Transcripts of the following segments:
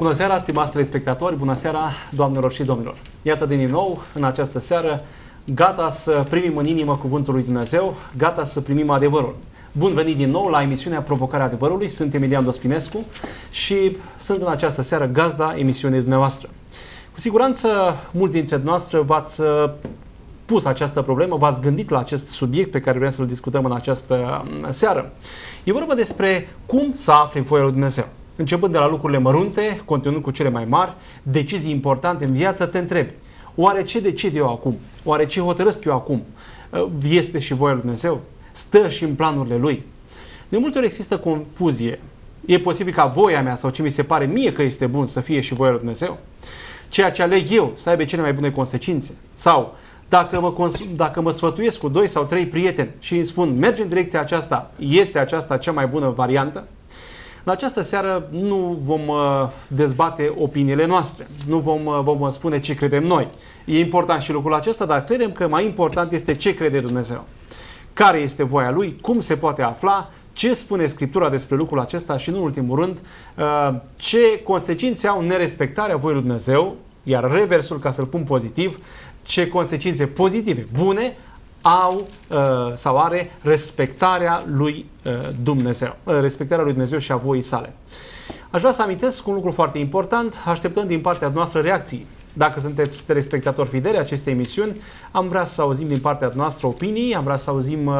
Bună seara, stimați telespectatori, bună seara, doamnelor și domnilor. Iată din nou, în această seară, gata să primim în inimă Cuvântul lui Dumnezeu, gata să primim adevărul. Bun venit din nou la emisiunea Provocarea Adevărului, sunt Emilian Dospinescu și sunt în această seară gazda emisiunii dumneavoastră. Cu siguranță, mulți dintre noastre v-ați pus această problemă, v-ați gândit la acest subiect pe care vrem să-l discutăm în această seară. E vorba despre cum să afli voia lui Dumnezeu. Începând de la lucrurile mărunte, continuând cu cele mai mari, decizii importante în viață, te întrebi: oare ce decid eu acum? Oare ce hotărăsc eu acum? Este și voia lui Dumnezeu? Stă și în planurile Lui? De multe ori există confuzie. E posibil ca voia mea sau ce mi se pare mie că este bun să fie și voia lui Dumnezeu? Ceea ce aleg eu să aibă cele mai bune consecințe? Sau dacă mă sfătuiesc cu 2 sau 3 prieteni și îmi spun: mergi în direcția aceasta, este aceasta cea mai bună variantă? În această seară nu vom dezbate opiniile noastre, nu vom spune ce credem noi. E important și lucrul acesta, dar credem că mai important este ce crede Dumnezeu. Care este voia Lui, cum se poate afla, ce spune Scriptura despre lucrul acesta și, în ultimul rând, ce consecințe au nerespectarea voii lui Dumnezeu, iar reversul, ca să-l pun pozitiv, ce consecințe pozitive, bune, au sau are respectarea lui Dumnezeu. Respectarea lui Dumnezeu și a voii sale. Aș vrea să amintesc un lucru foarte important. Așteptăm din partea noastră reacții. Dacă sunteți telespectatori fideli acestei emisiuni, am vrea să auzim din partea noastră opinii, am vrea să auzim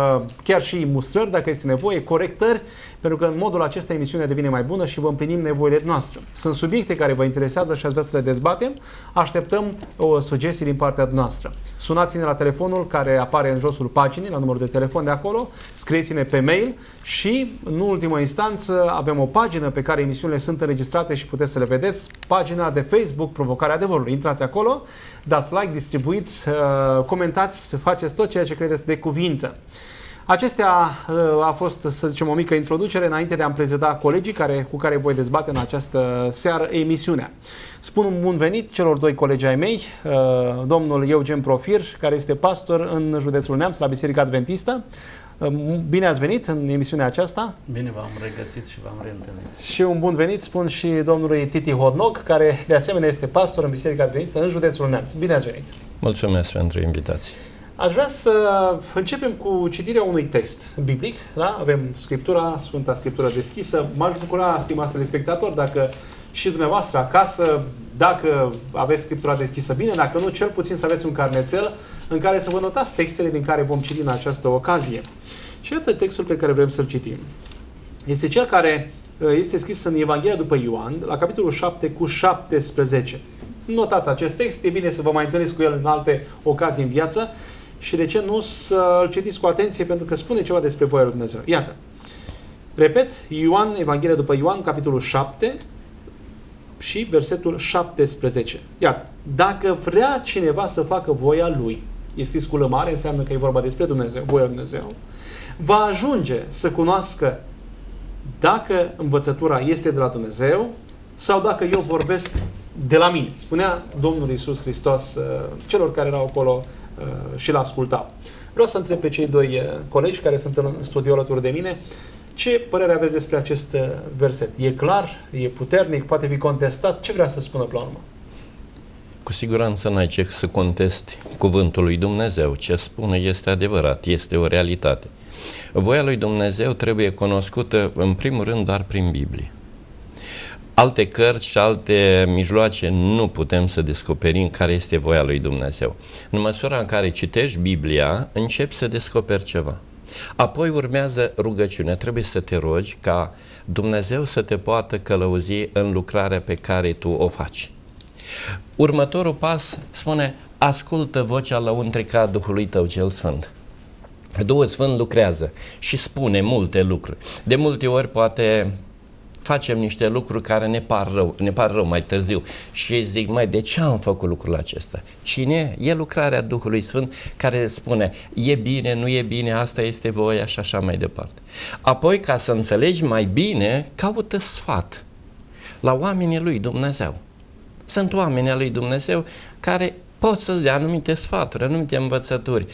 chiar și mustrări, dacă este nevoie, corectări, pentru că în modul acesta emisiunea devine mai bună și vă împlinim nevoile noastre. Sunt subiecte care vă interesează și ați vrea să le dezbatem. Așteptăm o sugestie din partea noastră. Sunați-ne la telefonul care apare în josul paginii, la numărul de telefon de acolo, scrieți-ne pe mail și, în ultimă instanță, avem o pagină pe care emisiunile sunt înregistrate și puteți să le vedeți, pagina de Facebook Provocarea Adevărului. Intrați acolo, dați like, distribuiți, comentați, faceți tot ceea ce credeți de cuvință. Acestea a fost, să zicem, o mică introducere înainte de a-mi prezenta colegii cu care voi dezbate în această seară emisiunea. Spun un bun venit celor 2 colegi ai mei, domnul Eugen Profir, care este pastor în județul Neamț, la Biserica Adventistă. Bine ați venit în emisiunea aceasta. Bine v-am regăsit și v-am reîntâlnit. Și un bun venit spun și domnului Titi Hodnog, care de asemenea este pastor în Biserica Adventistă în județul Neamț. Bine ați venit! Mulțumesc pentru invitație. Aș vrea să începem cu citirea unui text biblic. Da? Avem Scriptura, Sfânta Scriptură deschisă. M-aș bucura, stimați telespectatori, dacă și dumneavoastră acasă, dacă aveți Scriptura deschisă, bine, dacă nu, cel puțin să aveți un carnețel în care să vă notați textele din care vom citi în această ocazie. Și iată textul pe care vrem să-l citim. Este cel care este scris în Evanghelia după Ioan, la capitolul 7 cu 17. Notați acest text, e bine să vă mai întâlniți cu el în alte ocazii în viață și de ce nu să-l citiți cu atenție, pentru că spune ceva despre voia lui Dumnezeu. Iată, repet, Ioan, Evanghelia după Ioan, capitolul 7 și versetul 17. Iată, dacă vrea cineva să facă voia lui, e scris cu L mare, înseamnă că e vorba despre Dumnezeu, voia lui Dumnezeu, va ajunge să cunoască dacă învățătura este de la Dumnezeu sau dacă eu vorbesc de la mine. Spunea Domnul Iisus Hristos celor care erau acolo și l-ascultau. Vreau să întreb pe cei 2 colegi care sunt în studio alături de mine, ce părere aveți despre acest verset? E clar? E puternic? Poate fi contestat? Ce vrea să spună pe la urmă? Cu siguranță n-ai ce să contesti cuvântul lui Dumnezeu. Ce spune este adevărat, este o realitate. Voia lui Dumnezeu trebuie cunoscută în primul rând doar prin Biblie. Alte cărți și alte mijloace nu putem să descoperim care este voia lui Dumnezeu. În măsura în care citești Biblia, începi să descoperi ceva. Apoi urmează rugăciunea. Trebuie să te rogi ca Dumnezeu să te poată călăuzi în lucrarea pe care tu o faci. Următorul pas spune: ascultă vocea lăuntrică a Duhului tău cel Sfânt. Duhul Sfânt lucrează și spune multe lucruri. De multe ori poate facem niște lucruri care ne par rău mai târziu și zic: mai de ce am făcut lucrul acesta? Cine? E lucrarea Duhului Sfânt care spune: e bine, nu e bine, asta este voia și așa mai departe. Apoi, ca să înțelegi mai bine, caută sfat la oamenii lui Dumnezeu. Sunt oamenii lui Dumnezeu care pot să-ți dea anumite sfaturi, anumite învățături.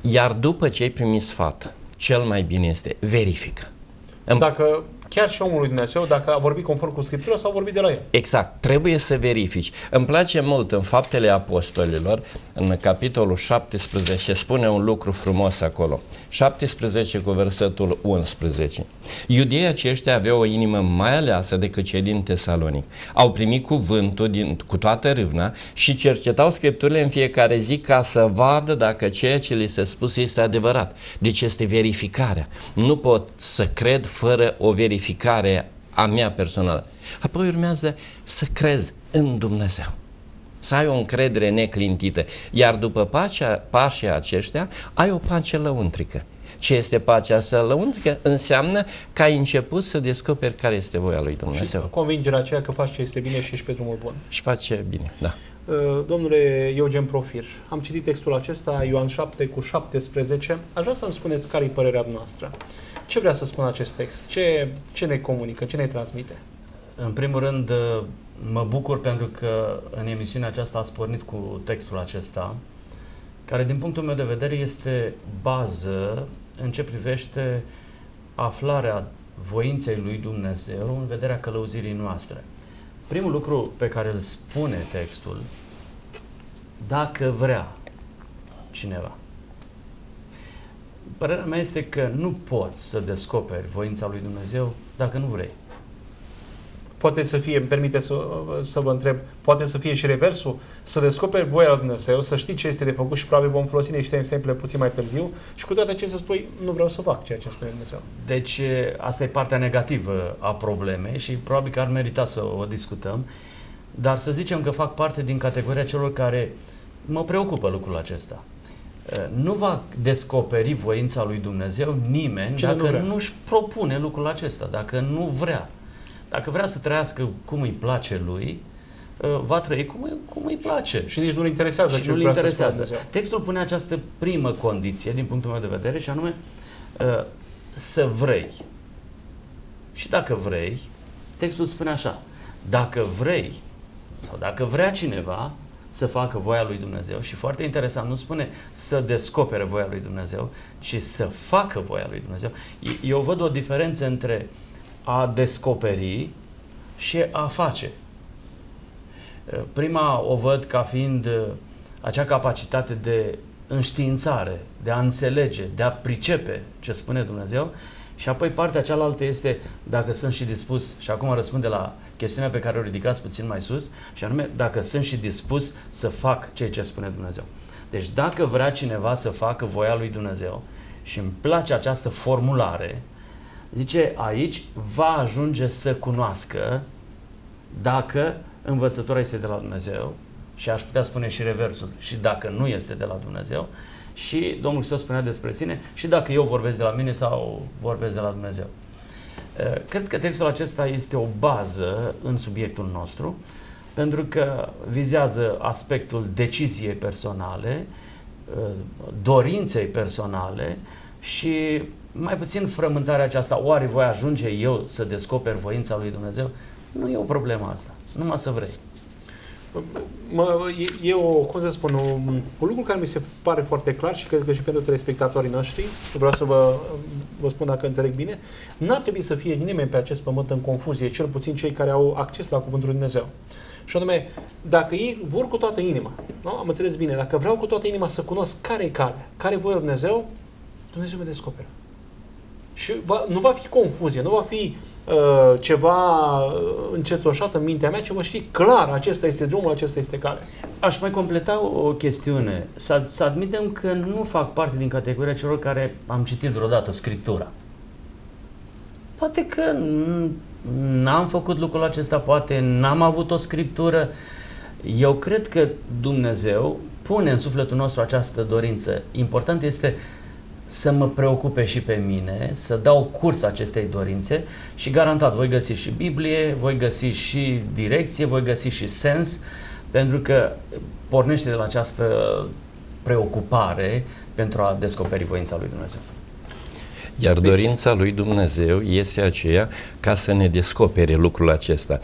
Iar după ce ai primit sfat, cel mai bine este verifică. Dacă chiar și omul lui Dumnezeu, dacă a vorbit conform cu Scriptura sau a vorbit de la el. Exact, trebuie să verifici. Îmi place mult în Faptele Apostolilor, în capitolul 17, spune un lucru frumos acolo. 17 cu versetul 11. Iudeii aceștia aveau o inimă mai aleasă decât cei din Tesalonic. Au primit cuvântul cu toată râvna și cercetau Scripturile în fiecare zi ca să vadă dacă ceea ce li se spus este adevărat. Deci este verificarea. Nu pot să cred fără o verificare a mea personală. Apoi urmează să crezi în Dumnezeu. Să ai o încredere neclintită. Iar după pașii aceștia, ai o pace lăuntrică. Ce este pacea asta lăuntrică? Înseamnă că ai început să descoperi care este voia lui Dumnezeu. Și convingerea aceea că faci ce este bine și ești pe drumul bun. Și face bine, da. Domnule Eugen Profir, am citit textul acesta, Ioan 7 cu 17. Aș vrea să-mi spuneți care e părerea noastră. Ce vrea să spună acest text? Ce ne comunică? Ce ne transmite? În primul rând, mă bucur pentru că în emisiunea aceasta ați pornit cu textul acesta, care din punctul meu de vedere este bază în ce privește aflarea voinței lui Dumnezeu în vederea călăuzirii noastre. Primul lucru pe care îl spune textul, dacă vrea cineva. Părerea mea este că nu poți să descoperi voința lui Dumnezeu dacă nu vrei. Poate să fie, îmi permite să vă întreb, poate să fie și reversul, să descoperi voia lui Dumnezeu, să știi ce este de făcut și probabil vom folosi niște exemple puțin mai târziu și cu toate acestea să spui, nu vreau să fac ceea ce spune Dumnezeu. Deci asta e partea negativă a problemei și probabil că ar merita să o discutăm, dar să zicem că fac parte din categoria celor care mă preocupă lucrul acesta. Nu va descoperi voința lui Dumnezeu nimeni dacă nu-și propune lucrul acesta, dacă nu vrea. Dacă vrea să trăiască cum îi place lui, va trăi cum îi place. Și nici nu-l interesează și ce nu-l vrea interesează. să spună. Textul pune această primă condiție, din punctul meu de vedere, și anume să vrei. Și dacă vrei, textul spune așa, dacă vrei sau dacă vrea cineva să facă voia lui Dumnezeu, și foarte interesant, nu spune să descopere voia lui Dumnezeu, ci să facă voia lui Dumnezeu. Eu văd o diferență între a descoperi și a face. Prima o văd ca fiind acea capacitate de înștiințare, de a înțelege, de a pricepe ce spune Dumnezeu, și apoi partea cealaltă este dacă sunt și dispus, și acum răspunde la chestiunea pe care o ridicați puțin mai sus, și anume dacă sunt și dispus să fac ceea ce spune Dumnezeu. Deci dacă vrea cineva să facă voia lui Dumnezeu, și îmi place această formulare, zice aici, va ajunge să cunoască dacă învățătura este de la Dumnezeu, și aș putea spune și reversul, și dacă nu este de la Dumnezeu, și Domnul Hristos spunea despre sine, și dacă eu vorbesc de la mine sau vorbesc de la Dumnezeu. Cred că textul acesta este o bază în subiectul nostru, pentru că vizează aspectul deciziei personale, dorinței personale și mai puțin frământarea aceasta, oare voi ajunge eu să descoper voința lui Dumnezeu? Nu e o problemă asta, numai să vrei. Cum să spun, un lucru care mi se pare foarte clar și cred că și pentru telespectatorii noștri, vreau să vă spun dacă înțeleg bine, n-ar trebui să fie nimeni pe acest pământ în confuzie, cel puțin cei care au acces la Cuvântul lui Dumnezeu. Și anume, dacă ei vor cu toată inima, nu? Am înțeles bine, dacă vreau cu toată inima să cunosc care e calea, care e voia lui Dumnezeu, Dumnezeu mă descoperă. Și nu va fi confuzie, nu va fi ceva încetoșat în mintea mea, ci vă știi clar, acesta este drumul, acesta este calea. Aș mai completa o chestiune. Să admitem că nu fac parte din categoria celor care am citit vreodată Scriptura. Poate că n-am făcut lucrul acesta, poate n-am avut o Scriptură. Eu cred că Dumnezeu pune în sufletul nostru această dorință. Important este să mă preocupe și pe mine, să dau curs acestei dorințe și garantat voi găsi și Biblie, voi găsi și direcție, voi găsi și sens, pentru că pornește de la această preocupare pentru a descoperi voința lui Dumnezeu. Iar dorința lui Dumnezeu este aceea ca să ne descopere lucrul acesta.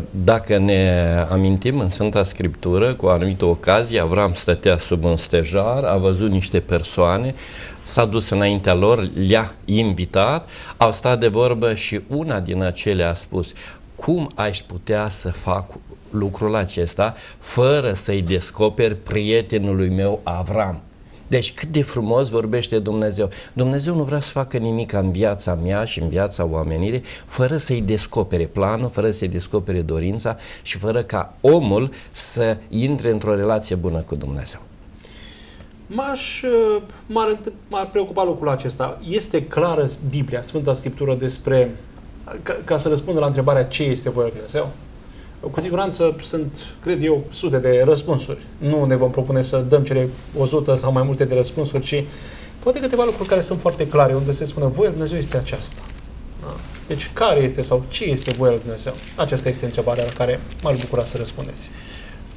Dacă ne amintim în Sfânta Scriptură, cu o anumită ocazie, Avram stătea sub un stejar, a văzut niște persoane, s-a dus înaintea lor, le-a invitat, au stat de vorbă și una din acelea a spus: cum aș putea să fac lucrul acesta fără să-i descoperi prietenului meu Avram? Deci cât de frumos vorbește Dumnezeu. Dumnezeu nu vrea să facă nimic în viața mea și în viața oamenirii fără să-i descopere planul, fără să-i descopere dorința și fără ca omul să intre într-o relație bună cu Dumnezeu. M-ar preocupa lucrul acesta. Este clară Biblia, Sfânta Scriptură, despre, ca să răspundă la întrebarea ce este voia lui Dumnezeu? Cu siguranță sunt, cred eu, sute de răspunsuri. Nu ne vom propune să dăm cele 100 sau mai multe de răspunsuri, ci poate câteva lucruri care sunt foarte clare, unde se spune voia lui Dumnezeu este aceasta. Da? Deci care este sau ce este voia lui Dumnezeu? Aceasta este întrebarea la care m-ar bucura să răspundeți.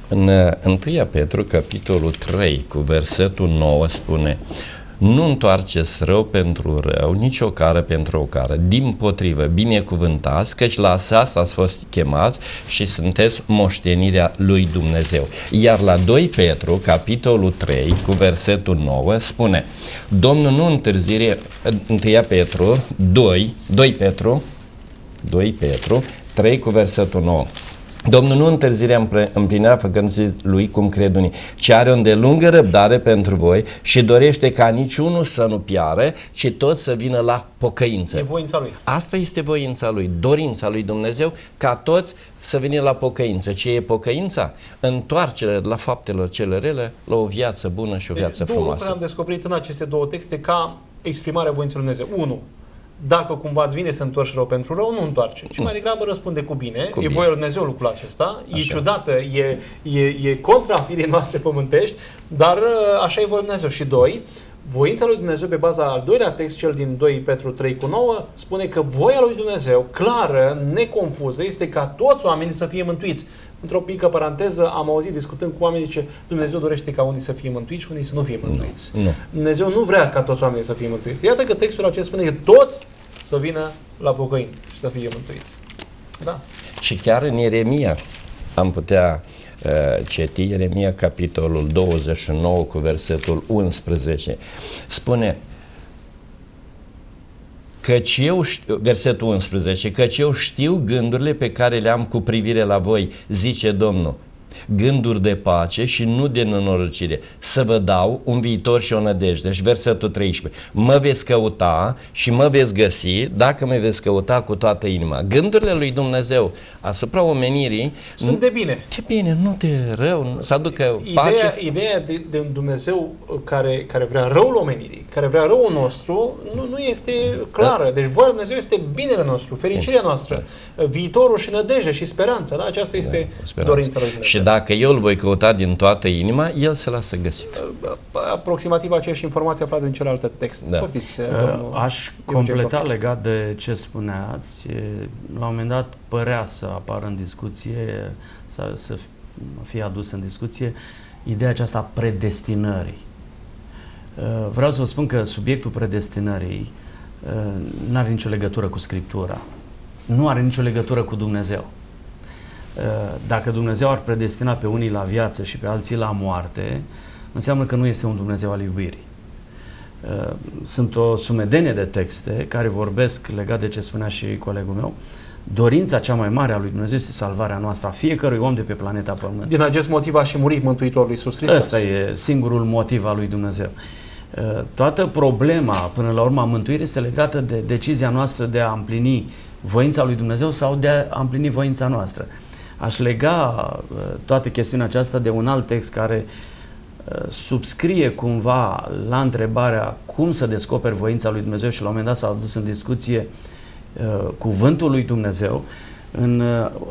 În 1 Petru, capitolul 3, cu versetul 9, spune: nu întoarceți rău pentru rău, nici o cară pentru o cară. Dimpotrivă, binecuvântați, căci la asta ați fost chemați și sunteți moștenirea lui Dumnezeu. Iar la 2 Petru, capitolul 3, cu versetul 9, spune: Domnul nu întârzie, 1 Petru 2 Petru 3, cu versetul 9. Domnul nu întârzirea împlinirea făcându-se lui, cum cred unii, ci are o îndelungă răbdare pentru voi și dorește ca niciunul să nu piară, ci toți să vină la pocăință. E voința lui. Asta este voința lui, dorința lui Dumnezeu, ca toți să vină la pocăință. Ce e pocăința? Întoarcerea la faptelor cele rele la o viață bună și o viață frumoasă. Am descoperit în aceste două texte ca exprimarea voinței lui Dumnezeu. 1. Dacă cumva îți vine să întorci rău pentru rău, nu întoarce. Și mai degrabă răspunde cu bine. E voia lui Dumnezeu lucrul acesta. Așa. E ciudată, e contra firii noastre pământești, dar așa e voia lui Dumnezeu. Și 2. Voința lui Dumnezeu, pe baza al doilea text, cel din 2 Petru 3 cu 9, spune că voia lui Dumnezeu, clară, neconfuză, este ca toți oamenii să fie mântuiți. Într-o mică paranteză, am auzit discutând cu oamenii, zice, Dumnezeu dorește ca unii să fie mântuiți și unii să nu fie mântuiți. Nu. Dumnezeu nu vrea ca toți oamenii să fie mântuiți. Iată că textul acesta spune că toți să vină la pocăință și să fie mântuiți. Da. Și chiar în Ieremia am putea citi, Ieremia capitolul 29 cu versetul 11. Spune: căci eu știu, versetul 11, căci eu știu gândurile pe care le-am cu privire la voi, zice Domnul, gânduri de pace și nu de nenorocire, să vă dau un viitor și o nădejde. Și versetul 13, mă veți căuta și mă veți găsi dacă mă veți căuta cu toată inima. Gândurile lui Dumnezeu asupra omenirii sunt de bine. De bine, nu de rău, să aducă pace. Ideea de Dumnezeu care vrea răul omenirii, care vrea răul nostru, nu este clară. Deci voia lui Dumnezeu este binele nostru, fericirea noastră, viitorul și nădejdea și speranța. Da? Aceasta este dorința lui Dumnezeu. Și dacă eu îl voi căuta din toată inima, el se lasă găsit. Aproximativ aceeași informație aflată din celălalt text. Da. Poftiți, aș completa legat de ce spuneați. La un moment dat părea să apară în discuție, să fie adus în discuție, ideea aceasta a predestinării. Vreau să vă spun că subiectul predestinării nu are nicio legătură cu Scriptura. Nu are nicio legătură cu Dumnezeu. Dacă Dumnezeu ar predestina pe unii la viață și pe alții la moarte, înseamnă că nu este un Dumnezeu al iubirii. Sunt o sumedenie de texte care vorbesc, legat de ce spunea și colegul meu, dorința cea mai mare a lui Dumnezeu este salvarea noastră, a fiecărui om de pe planeta Pământ. Din acest motiv a și murit Mântuitorul Iisus Hristos. Ăsta e singurul motiv al lui Dumnezeu. Toată problema, până la urmă, a mântuirii este legată de decizia noastră de a împlini voința lui Dumnezeu sau de a împlini voința noastră. Aș lega toată chestiunea aceasta de un alt text care subscrie cumva la întrebarea cum să descoperi voința lui Dumnezeu și la un moment dat s-a adus în discuție cuvântul lui Dumnezeu. În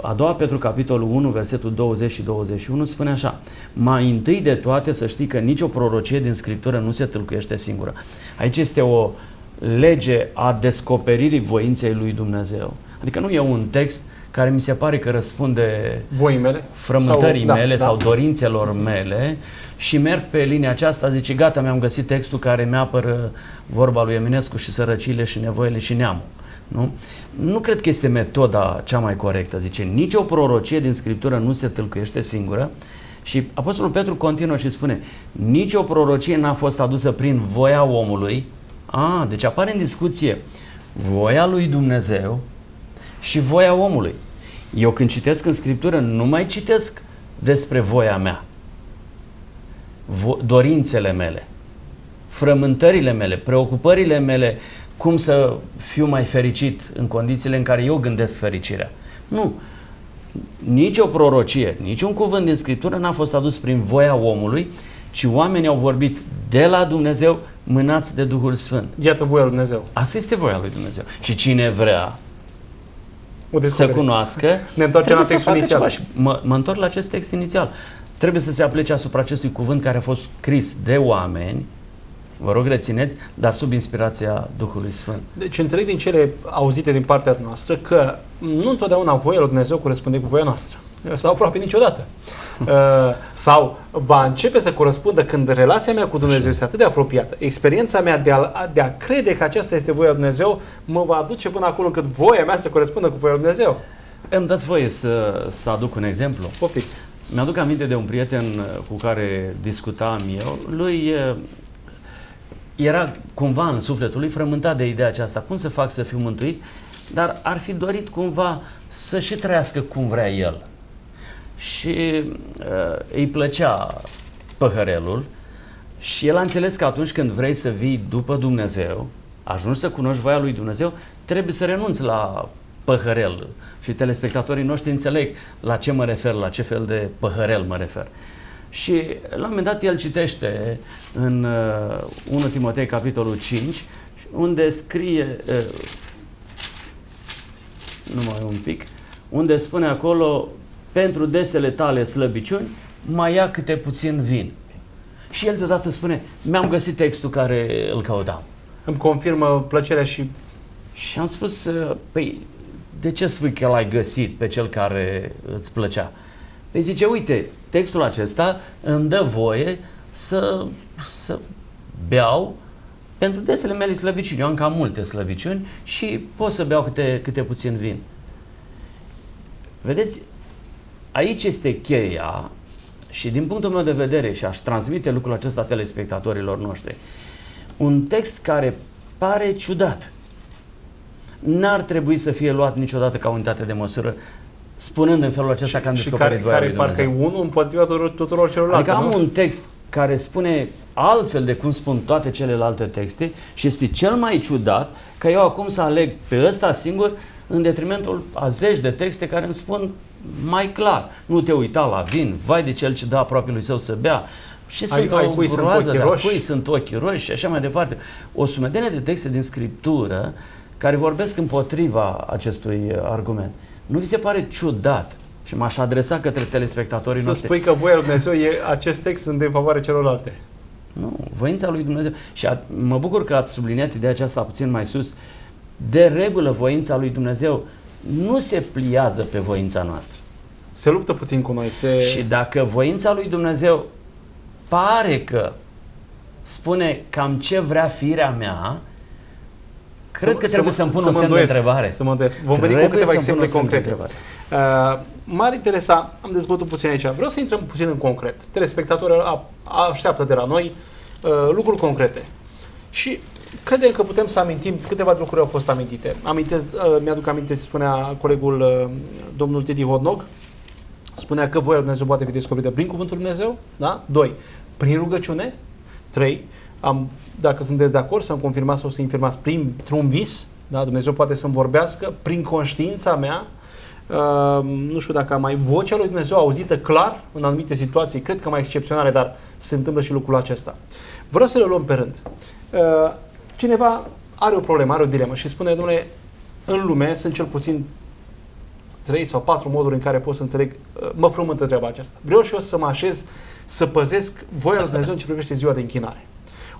a doua Petru, capitolul 1, versetul 20 și 21, spune așa: mai întâi de toate să știi că nicio prorocie din Scriptură nu se tâlcuiește singură. Aici este o lege a descoperirii voinței lui Dumnezeu. Adică nu e un text care mi se pare că răspunde frământării mele sau dorințelor mele și merg pe linia aceasta, zice, gata, mi-am găsit textul care mi-apără vorba lui Eminescu și sărăciile și nevoile și neamul. Nu? Nu cred că este metoda cea mai corectă. Zice, nici o prorocie din Scriptură nu se tâlcuiește singură. Și Apostolul Petru continuă și spune, nici o prorocie n-a fost adusă prin voia omului. Deci apare în discuție voia lui Dumnezeu și voia omului. Eu când citesc în Scriptură nu mai citesc despre voia mea, dorințele mele, frământările mele, preocupările mele, cum să fiu mai fericit în condițiile în care eu gândesc fericirea. Nu. Nici o prorocie, nici un cuvânt din Scriptură n-a fost adus prin voia omului, ci oamenii au vorbit de la Dumnezeu, mânați de Duhul Sfânt. Iată voia lui Dumnezeu. Asta este voia lui Dumnezeu. Și cine vrea să cunoască, ne întoarcem la textul inițial. Mă întorc la acest text inițial. Trebuie să se aplece asupra acestui cuvânt care a fost scris de oameni, vă rog rețineți, dar sub inspirația Duhului Sfânt. Deci înțeleg din cele auzite din partea noastră că nu întotdeauna voia lui Dumnezeu corespunde cu voia noastră. Sau aproape niciodată. Sau va începe să corespundă când relația mea cu Dumnezeu este atât de apropiată. Experiența mea de a crede că aceasta este voia lui Dumnezeu mă va aduce până acolo încât voia mea să corespundă cu voia lui Dumnezeu. Îmi dați voie să aduc un exemplu? Poftiți. Mi-aduc aminte de un prieten cu care discutam eu. Lui era cumva în sufletul lui frământat de ideea aceasta. Cum să fac să fiu mântuit? Dar ar fi dorit cumva să și trăiască cum vrea el. Și îi plăcea păhărelul și el a înțeles că atunci când vrei să vii după Dumnezeu, ajungi să cunoști voia lui Dumnezeu, trebuie să renunți la păhărel. Și telespectatorii noștri înțeleg la ce mă refer, la ce fel de păhărel mă refer. Și la un moment dat el citește în 1 Timotei capitolul 5, unde scrie, numai un pic, unde spune acolo, pentru desele tale slăbiciuni, mai ia câte puțin vin. Și el deodată spune, mi-am găsit textul care îl căutam. Îmi confirmă plăcerea și... Și am spus, păi, de ce spui că l-ai găsit pe cel care îți plăcea? Păi zice, uite, textul acesta îmi dă voie să beau pentru desele mele slăbiciuni. Eu am cam multe slăbiciuni și pot să beau câte puțin vin. Vedeți, aici este cheia și din punctul meu de vedere, și aș transmite lucrul acesta telespectatorilor noștri, un text care pare ciudat, n-ar trebui să fie luat niciodată ca unitate de măsură, spunând în felul acesta că am descoperit voia lui Dumnezeu. Parcă e unul împotriva tuturor celorlalte. Adică am un text care spune altfel de cum spun toate celelalte texte și este cel mai ciudat că eu acum să aleg pe ăsta singur în detrimentul a zeci de texte care îmi spun mai clar. Nu te uita la vin, vai de cel ce dă aproape lui său să bea. Și sunt o groază de cui sunt ochii roși și așa mai departe. O sumedenie de texte din Scriptură care vorbesc împotriva acestui argument. Nu vi se pare ciudat? Și m-aș adresa către telespectatorii noștri. Să spui că voia lui Dumnezeu e acest text în defavoarea celorlalte. Nu, voința lui Dumnezeu. Și mă bucur că ați subliniat ideea aceasta puțin mai sus. De regulă, voința lui Dumnezeu nu se pliază pe voința noastră. Se luptă puțin cu noi. Și dacă voința lui Dumnezeu pare că spune cam ce vrea firea mea, cred că trebuie să-mi pun un semn de întrebare. Să mă îndoiesc. Vom veni cu câteva exemple concrete. M-ar interesa, am dezbătut puțin aici, vreau să intrăm puțin în concret. Telespectatorii așteaptă de la noi lucruri concrete. Și credem că putem să amintim, câteva lucruri au fost amintite. Mi-aduc aminte, spunea colegul domnul Teddy Hodnog, spunea că voia lui Dumnezeu poate fi descoperită prin cuvântul lui Dumnezeu, da? 2. Prin rugăciune. 3. Dacă sunteți de acord, să-mi confirmați sau să infirmați printr-un vis, da? Dumnezeu poate să-mi vorbească prin conștiința mea, nu știu dacă mai vocea lui Dumnezeu auzită clar în anumite situații, cred că mai excepționale, dar se întâmplă și lucrul acesta. Vreau să le luăm pe rând. Cineva are o problemă, are o dilemă și spune, domnule, în lume sunt cel puțin 3 sau 4 moduri în care pot să înțeleg, mă frământă treaba aceasta. Vreau și eu să mă așez, să păzesc voia lui Dumnezeu în ce privește ziua de închinare.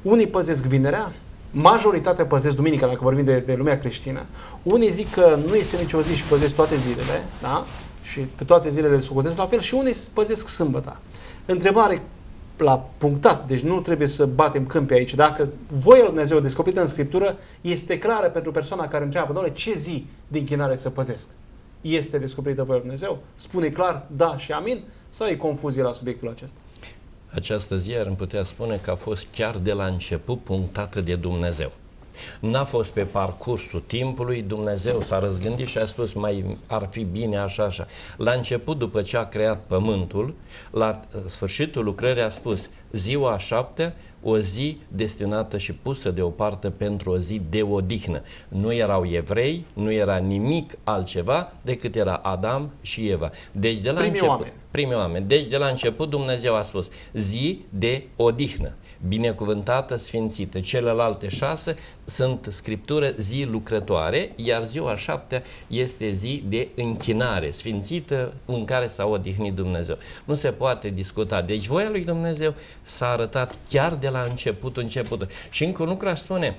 Unii păzesc vinerea, majoritatea păzesc duminica, dacă vorbim de lumea creștină. Unii zic că nu este nicio zi și păzesc toate zilele, da? Și pe toate zilele le socotesc la fel și unii păzesc sâmbăta. Întrebare, la punctat, deci nu trebuie să batem câmpii aici. Dacă voia lui Dumnezeu descoperită în Scriptură este clară pentru persoana care întreabă, Doamne, ce zi de închinare să păzesc? Este descoperită voia lui Dumnezeu? Spune clar da și amin? Sau e confuzie la subiectul acesta? Această zi ar putea spune că a fost chiar de la început punctată de Dumnezeu. N-a fost pe parcursul timpului, Dumnezeu s-a răzgândit și a spus mai ar fi bine așa, așa. La început, după ce a creat pământul, la sfârșitul lucrării a spus ziua a șaptea, o zi destinată și pusă deoparte pentru o zi de odihnă. Nu erau evrei, nu era nimic altceva decât era Adam și Eva. Deci de la primii oameni. Deci de la început Dumnezeu a spus zi de odihnă, binecuvântată, sfințită. Celelalte 6 sunt scriptură zi lucrătoare, iar ziua a șaptea este zi de închinare, sfințită, în care s-a odihnit Dumnezeu. Nu se poate discuta. Deci voia lui Dumnezeu s-a arătat chiar de la începutul. Și încă un lucru aș spune,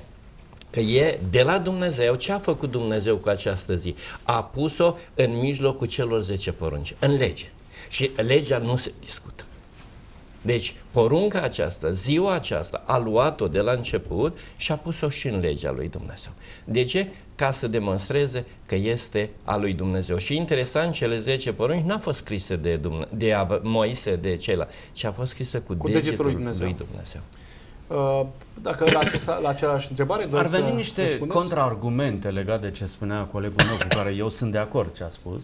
că e de la Dumnezeu. Ce a făcut Dumnezeu cu această zi? A pus-o în mijlocul celor 10 porunci, în lege. Și legea nu se discută. Deci, porunca aceasta, ziua aceasta, a luat-o de la început și a pus-o și în legea lui Dumnezeu. De ce? Ca să demonstreze că este a lui Dumnezeu. Și interesant, cele 10 porunci n-a fost scrise de Moise, de ceilalți, ci a fost scrisă cu degetul lui Dumnezeu. Dacă la aceeași întrebare ar veni niște contraargumente legate de ce spunea colegul meu, cu care eu sunt de acord ce a spus,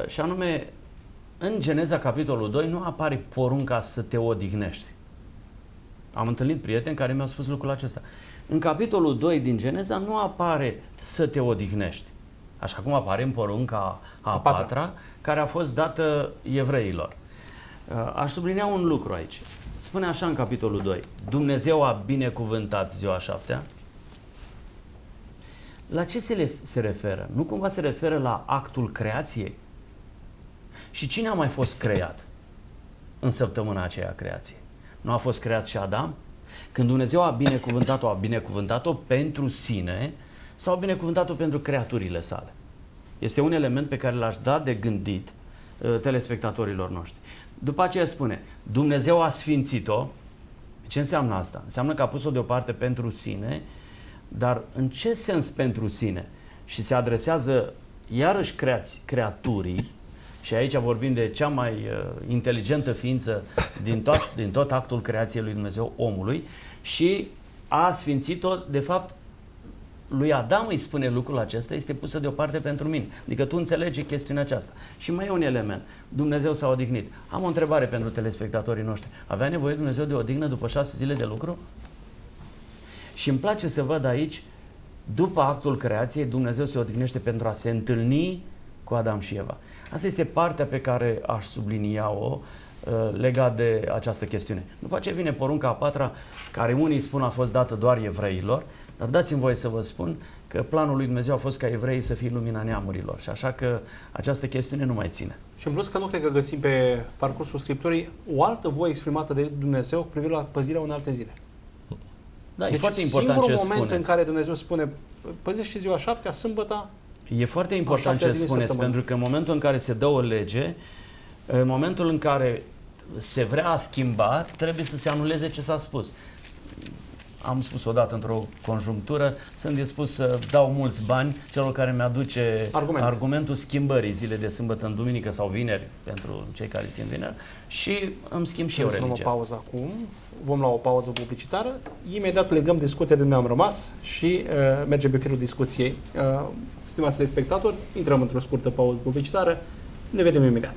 și anume, în Geneza, capitolul 2, nu apare porunca să te odihnești. Am întâlnit prieteni care mi-au spus lucrul acesta. În capitolul 2 din Geneza nu apare să te odihnești, așa cum apare în porunca a patra, care a fost dată evreilor. Aș sublinia un lucru aici. Spune așa în capitolul 2, Dumnezeu a binecuvântat ziua a șaptea. La ce se referă? Nu cumva se referă la actul creației? Și cine a mai fost creat în săptămâna aceea a creației? Nu a fost creat și Adam? Când Dumnezeu a binecuvântat-o pentru sine sau a binecuvântat-o pentru creaturile sale? Este un element pe care l-aș da de gândit telespectatorilor noștri. După aceea spune, Dumnezeu a sfințit-o. Ce înseamnă asta? Înseamnă că a pus-o deoparte pentru sine, dar în ce sens pentru sine? Și se adresează iarăși creaturii, și aici vorbim de cea mai inteligentă ființă din tot actul creației lui Dumnezeu, omului, și a sfințit-o, de fapt, lui Adam îi spune lucrul acesta, este pusă deoparte pentru mine. Adică tu înțelegi chestiunea aceasta. Și mai e un element. Dumnezeu s-a odihnit. Am o întrebare pentru telespectatorii noștri. Avea nevoie Dumnezeu de odihnă după 6 zile de lucru? Și îmi place să văd aici, după actul creației, Dumnezeu se odihnește pentru a se întâlni cu Adam și Eva. Asta este partea pe care aș sublinia-o legat de această chestiune. După ce vine porunca a patra, care unii spun a fost dată doar evreilor, dar dați-mi voie să vă spun că planul lui Dumnezeu a fost ca evreii să fie lumina neamurilor și așa că această chestiune nu mai ține. Și în plus că nu cred că găsim pe parcursul Scripturii o altă voie exprimată de Dumnezeu cu privire la păzirea unei alte zile. Da, deci e foarte important ce spuneți. singurul moment în care Dumnezeu spune păzește ziua șaptea, sâmbătă. E foarte important ce spuneți, pentru că în momentul în care se dă o lege, în momentul în care se vrea schimba, trebuie să se anuleze ce s-a spus. Am spus odată într-o conjunctură, sunt dispus să dau mulți bani celor care mi-aduce argumentul schimbării zile de sâmbătă în duminică sau vineri, pentru cei care țin vineri, și îmi schimb și eu religia. Să luăm o pauză acum, vom lua o pauză publicitară, imediat legăm discuția de unde am rămas și mergem pe firul discuției. Stimați telespectatori, intrăm într-o scurtă pauză publicitară, ne vedem imediat.